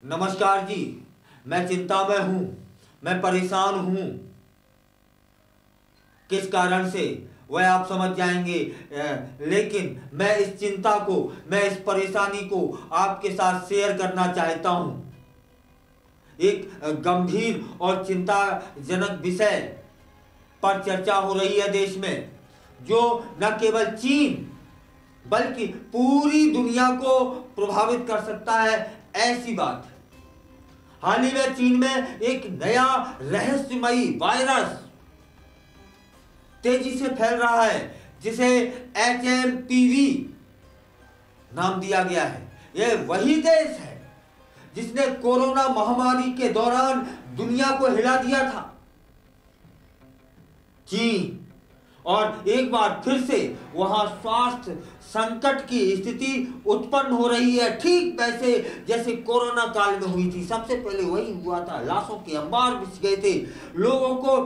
नमस्कार जी। मैं चिंता में हूँ, मैं परेशान हूँ। किस कारण से वह आप समझ जाएंगे, लेकिन मैं इस चिंता को, मैं इस परेशानी को आपके साथ शेयर करना चाहता हूँ। एक गंभीर और चिंताजनक विषय पर चर्चा हो रही है देश में, जो न केवल चीन बल्कि पूरी दुनिया को प्रभावित कर सकता है। ऐसी बात हाल ही में चीन में एक नया रहस्यमयी वायरस तेजी से फैल रहा है, जिसे HMPV नाम दिया गया है। यह वही देश है जिसने कोरोना महामारी के दौरान दुनिया को हिला दिया था। चीन, और एक बार फिर से वहां स्वास्थ्य संकट की स्थिति उत्पन्न हो रही है, ठीक वैसे जैसे कोरोना काल में हुई थी। सबसे पहले वही हुआ था, लाशों के अंबार बिछ गए थे, लोगों को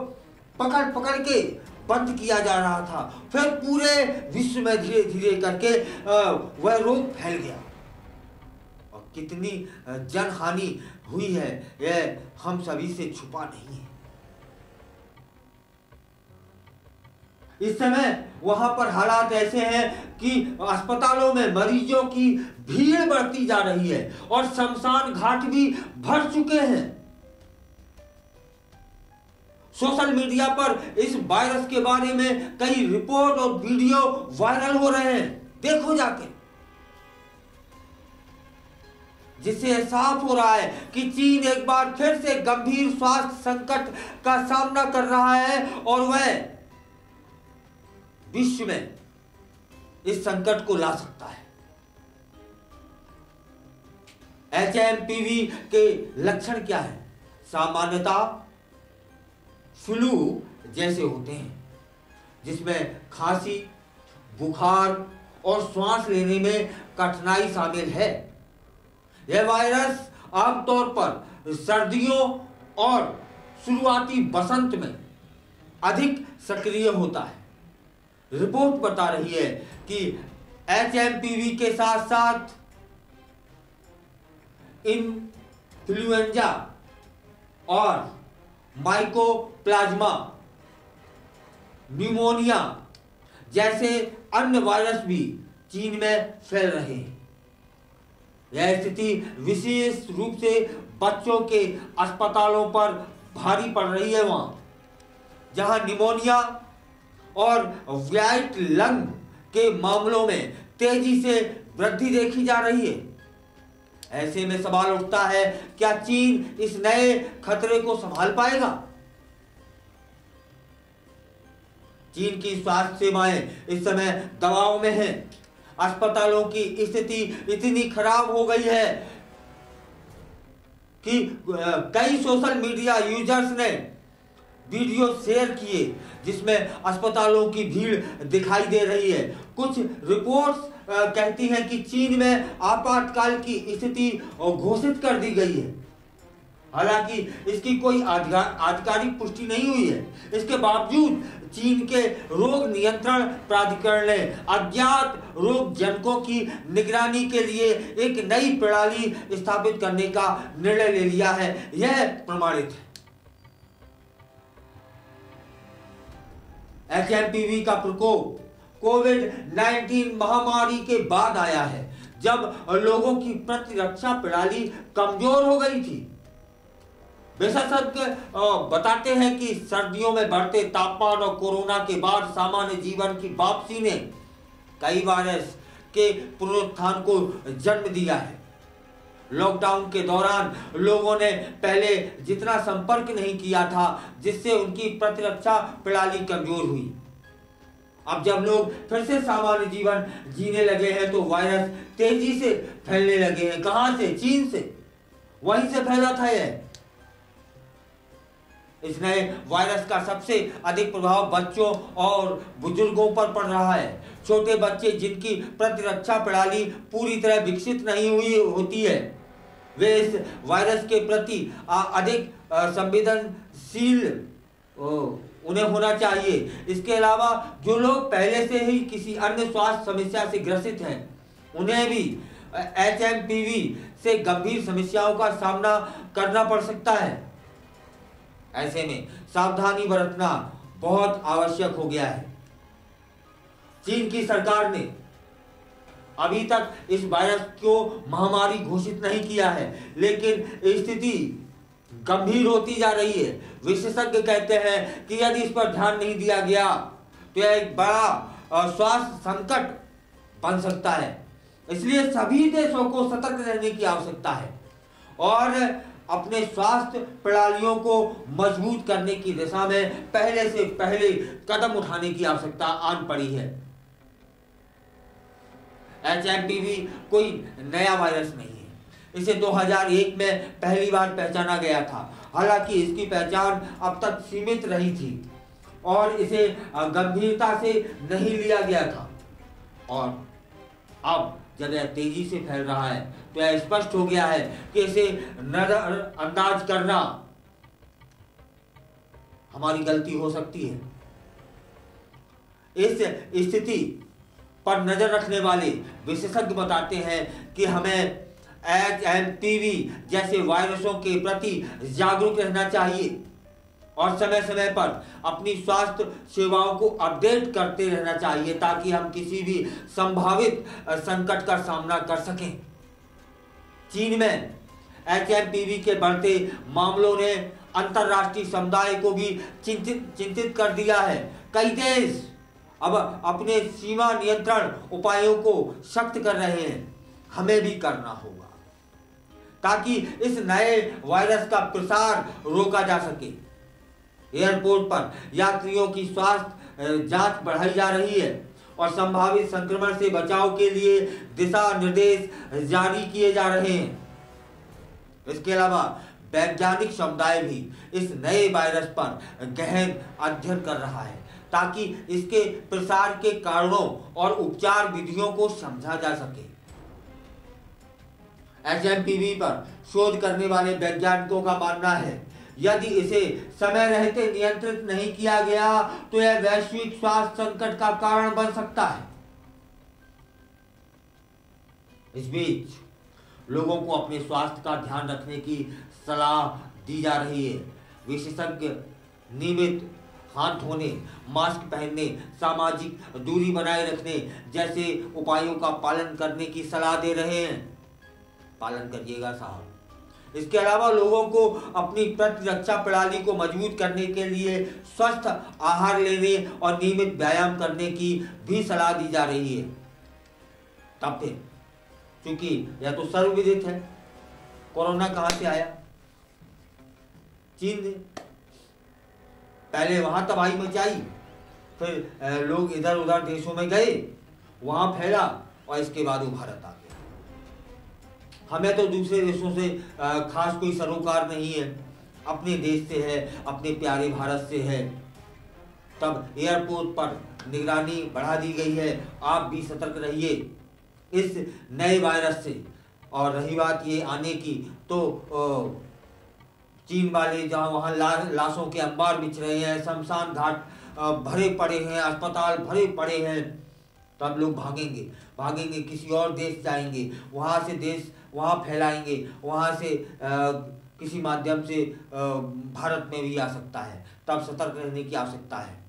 पकड़ पकड़ के बंद किया जा रहा था। फिर पूरे विश्व में धीरे धीरे करके वह रोग फैल गया, और कितनी जनहानि हुई है यह हम सभी से छुपा नहीं है। इस समय वहां पर हालात ऐसे हैं कि अस्पतालों में मरीजों की भीड़ बढ़ती जा रही है और शमशान घाट भी भर चुके हैं। सोशल मीडिया पर इस वायरस के बारे में कई रिपोर्ट और वीडियो वायरल हो रहे हैं, देखो जाके, जिससे साफ हो रहा है कि चीन एक बार फिर से गंभीर स्वास्थ्य संकट का सामना कर रहा है, और वह विश्व में इस संकट को ला सकता है। HMPV के लक्षण क्या है? सामान्यतः फ्लू जैसे होते हैं, जिसमें खांसी, बुखार और सांस लेने में कठिनाई शामिल है। यह वायरस आमतौर पर सर्दियों और शुरुआती बसंत में अधिक सक्रिय होता है। रिपोर्ट बता रही है कि HMPV के साथ साथ इन्फ्लुएंजा और माइकोप्लाज्मा न्यूमोनिया जैसे अन्य वायरस भी चीन में फैल रहे हैं। यह स्थिति विशेष रूप से बच्चों के अस्पतालों पर भारी पड़ रही है, वहां जहां निमोनिया और व्हाइट लंग के मामलों में तेजी से वृद्धि देखी जा रही है। ऐसे में सवाल उठता है, क्या चीन इस नए खतरे को संभाल पाएगा? चीन की स्वास्थ्य सेवाएं इस समय दबाव में हैं। अस्पतालों की स्थिति इतनी खराब हो गई है कि कई सोशल मीडिया यूजर्स ने वीडियो शेयर किए जिसमें अस्पतालों की भीड़ दिखाई दे रही है। कुछ रिपोर्ट्स कहती हैं कि चीन में आपातकाल की स्थिति घोषित कर दी गई है। हालांकि इसकी कोई आधिकारिक पुष्टि नहीं हुई है। इसके बावजूद चीन के रोग नियंत्रण प्राधिकरण ने अज्ञात रोग जनकों की निगरानी के लिए एक नई प्रणाली स्थापित करने का निर्णय ले लिया है। यह प्रमाणित है। HMPV का प्रकोप कोविड-19 महामारी के बाद आया है, जब लोगों की प्रतिरक्षा प्रणाली कमजोर हो गई थी। विशेषज्ञ बताते हैं कि सर्दियों में बढ़ते तापमान और कोरोना के बाद सामान्य जीवन की वापसी ने कई वायरस के पुनरुत्थान को जन्म दिया है। लॉकडाउन के दौरान लोगों ने पहले जितना संपर्क नहीं किया था, जिससे उनकी प्रतिरक्षा प्रणाली कमजोर हुई। अब जब लोग फिर से सामान्य जीवन जीने लगे हैं, तो वायरस तेजी से फैलने लगे हैं। कहां से? चीन से। वहीं से फैला था यह। इस नए वायरस का सबसे अधिक प्रभाव बच्चों और बुजुर्गों पर पड़ रहा है। छोटे बच्चे जिनकी प्रतिरक्षा प्रणाली पूरी तरह विकसित नहीं हुई होती है, वे इस वायरस के प्रति अधिक संवेदनशील उन्हें होना चाहिए। इसके अलावा जो लोग पहले से ही किसी अन्य स्वास्थ्य समस्या से ग्रसित हैं, उन्हें भी HMPV से गंभीर समस्याओं का सामना करना पड़ सकता है। ऐसे में सावधानी बरतना बहुत आवश्यक हो गया है। चीन की सरकार ने अभी तक इस वायरस को महामारी घोषित नहीं किया है, लेकिन स्थिति गंभीर होती जा रही है। विशेषज्ञ कहते हैं कि यदि इस पर ध्यान नहीं दिया गया तो यह एक बड़ा स्वास्थ्य संकट बन सकता है। इसलिए सभी देशों को सतर्क रहने की आवश्यकता है और अपने स्वास्थ्य प्रणालियों को मजबूत करने की दिशा में पहले से पहले कदम उठाने की आवश्यकता आन पड़ी है। HMPV कोई नया वायरस नहीं है। इसे 2001 में पहली बार पहचाना गया था। हालांकि इसकी पहचान अब तक सीमित रही थी और इसे गंभीरता से नहीं लिया गया था। और अब जब यह तेजी से फैल रहा है तो यह स्पष्ट हो गया है कि इसे नजरअंदाज करना हमारी गलती हो सकती है। इस स्थिति पर नजर रखने वाले विशेषज्ञ बताते हैं कि हमें HMPV जैसे वायरसों के प्रति जागरूक रहना चाहिए और समय समय पर अपनी स्वास्थ्य सेवाओं को अपडेट करते रहना चाहिए ताकि हम किसी भी संभावित संकट का सामना कर सकें। चीन में HMPV के बढ़ते मामलों ने अंतर्राष्ट्रीय समुदाय को भी चिंतित कर दिया है। कई देश अब अपने सीमा नियंत्रण उपायों को सख्त कर रहे हैं। हमें भी करना होगा ताकि इस नए वायरस का प्रसार रोका जा सके। एयरपोर्ट पर यात्रियों की स्वास्थ्य जांच बढ़ाई जा रही है और संभावित संक्रमण से बचाव के लिए दिशा निर्देश जारी किए जा रहे हैं। इसके अलावा वैज्ञानिक समुदाय भी इस नए वायरस पर गहन अध्ययन कर रहा है ताकि इसके प्रसार के कारणों और उपचार विधियों को समझा जा सके। HMPV पर शोध करने वाले वैज्ञानिकों का मानना है यदि इसे समय रहते नियंत्रित नहीं किया गया तो यह वैश्विक स्वास्थ्य संकट का कारण बन सकता है। इस बीच लोगों को अपने स्वास्थ्य का ध्यान रखने की सलाह दी जा रही है। विशेषज्ञ नियमित हाथ धोने, मास्क पहनने, सामाजिक दूरी बनाए रखने जैसे उपायों का पालन करने की सलाह दे रहे हैं। पालन करिएगा साहब। इसके अलावा लोगों को अपनी प्रतिरक्षा प्रणाली को मजबूत करने के लिए स्वस्थ आहार लेने और नियमित व्यायाम करने की भी सलाह दी जा रही है। तब फिर क्योंकि यह तो सर्वविदित है, कोरोना कहां से आया? चीन ने पहले वहां तबाही मचाई, फिर लोग इधर उधर देशों में गए, वहां फैला और इसके बाद वो भारत आ गया। हमें तो दूसरे देशों से खास कोई सरोकार नहीं है, अपने देश से है, अपने प्यारे भारत से है। तब एयरपोर्ट पर निगरानी बढ़ा दी गई है। आप भी सतर्क रहिए इस नए वायरस से। और रही बात ये आने की, तो चीन वाले जहाँ वहाँ लाशों के अंबार बिछ रहे हैं, शमशान घाट भरे पड़े हैं, अस्पताल भरे पड़े हैं, तब लोग भागेंगे किसी और देश जाएंगे, वहाँ फैलाएंगे, वहाँ से किसी माध्यम से भारत में भी आ सकता है। तब सतर्क रहने की आवश्यकता है।